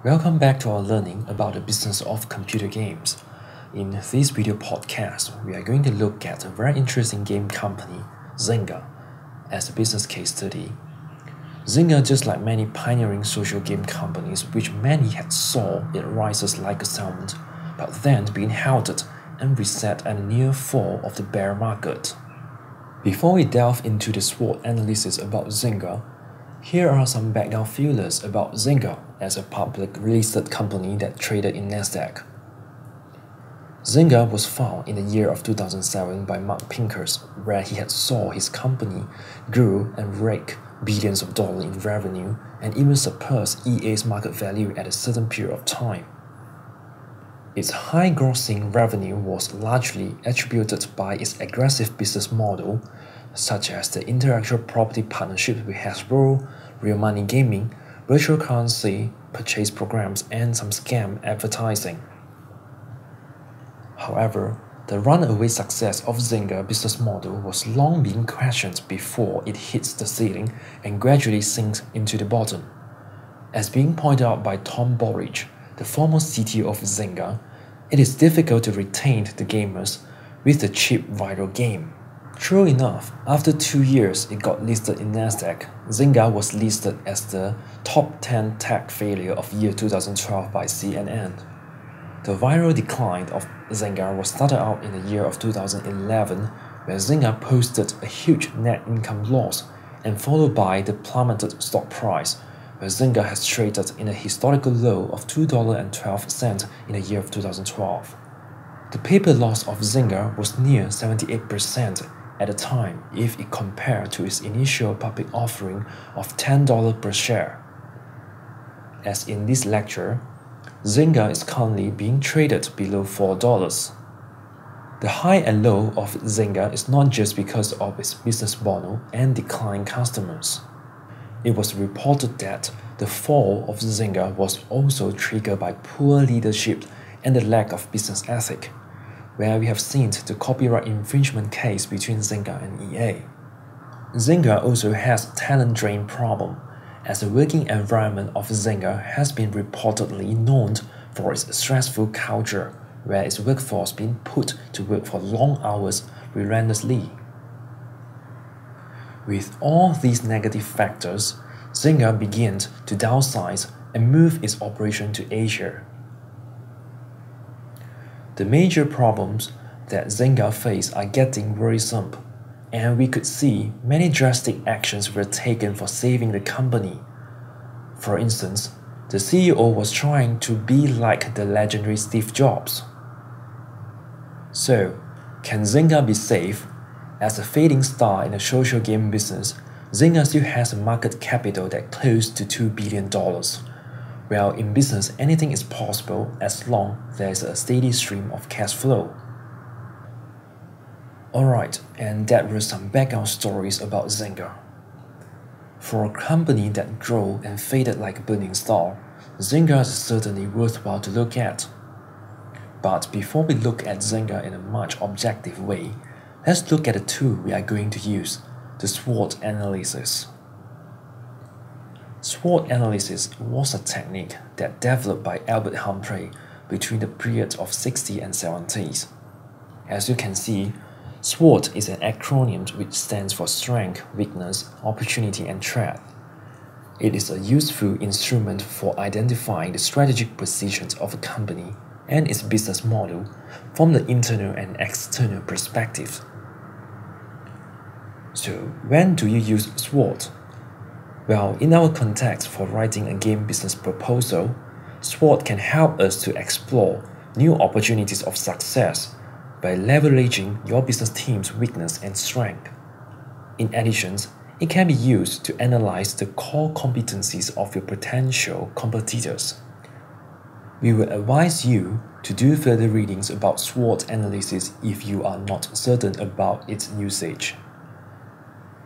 Welcome back to our learning about the business of computer games. In this video podcast, we are going to look at a very interesting game company, Zynga, as a business case study. Zynga, just like many pioneering social game companies which many had saw it rises like a sound, but then being halted and reset at a near fall of the bear market. Before we delve into the SWOT analysis about Zynga, here are some background fillers about Zynga as a publicly listed company that traded in Nasdaq. Zynga was founded in the year of 2007 by Mark Pincus, where he had saw his company grow and rake billions of dollars in revenue and even surpass EA's market value at a certain period of time. Its high grossing revenue was largely attributed by its aggressive business model, such as the intellectual property partnerships with Hasbro, real money gaming, virtual currency purchase programs, and some scam advertising. However, the runaway success of Zynga business model was long being questioned before it hits the ceiling and gradually sinks into the bottom. As being pointed out by Tom Borridge, the former CTO of Zynga, it is difficult to retain the gamers with the cheap viral game. True enough, after 2 years it got listed in Nasdaq, Zynga was listed as the top 10 tech failure of year 2012 by CNN. The viral decline of Zynga was started out in the year of 2011, where Zynga posted a huge net income loss, and followed by the plummeted stock price, where Zynga has traded in a historical low of $2.12 in the year of 2012. The paper loss of Zynga was near 78% at the time if it compared to its initial public offering of $10 per share. As in this lecture, Zynga is currently being traded below $4. The high and low of Zynga is not just because of its business model and declining customers. It was reported that the fall of Zynga was also triggered by poor leadership and the lack of business ethic, where we have seen the copyright infringement case between Zynga and EA. Zynga also has talent drain problem, as the working environment of Zynga has been reportedly known for its stressful culture, where its workforce being put to work for long hours relentlessly. With all these negative factors, Zynga began to downsize and move its operation to Asia. The major problems that Zynga face are getting worrisome, and we could see many drastic actions were taken for saving the company. For instance, the CEO was trying to be like the legendary Steve Jobs. So, can Zynga be saved? As a fading star in the social game business, Zynga still has a market capital that close to $2 billion. Well, in business, anything is possible as long as there is a steady stream of cash flow. Alright, and that were some background stories about Zynga. For a company that grew and faded like a burning star, Zynga is certainly worthwhile to look at. But before we look at Zynga in a much objective way, let's look at the tool we are going to use, the SWOT analysis. SWOT analysis was a technique that developed by Albert Humphrey between the period of 60s and 70s. As you can see, SWOT is an acronym which stands for strength, weakness, opportunity, and threat. It is a useful instrument for identifying the strategic positions of a company and its business model from the internal and external perspectives. So, when do you use SWOT? Well, in our context for writing a game business proposal, SWOT can help us to explore new opportunities of success by leveraging your business team's weakness and strength. In addition, it can be used to analyze the core competencies of your potential competitors. We will advise you to do further readings about SWOT analysis if you are not certain about its usage.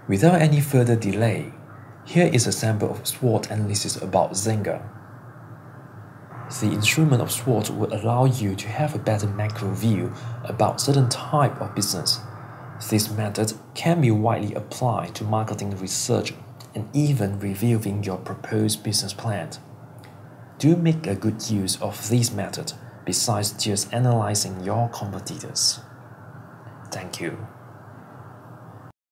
Without any further delay, here is a sample of SWOT analysis about Zynga. The instrument of SWOT will allow you to have a better macro view about certain type of business. This method can be widely applied to marketing research and even reviewing your proposed business plan. Do make a good use of this method besides just analyzing your competitors. Thank you.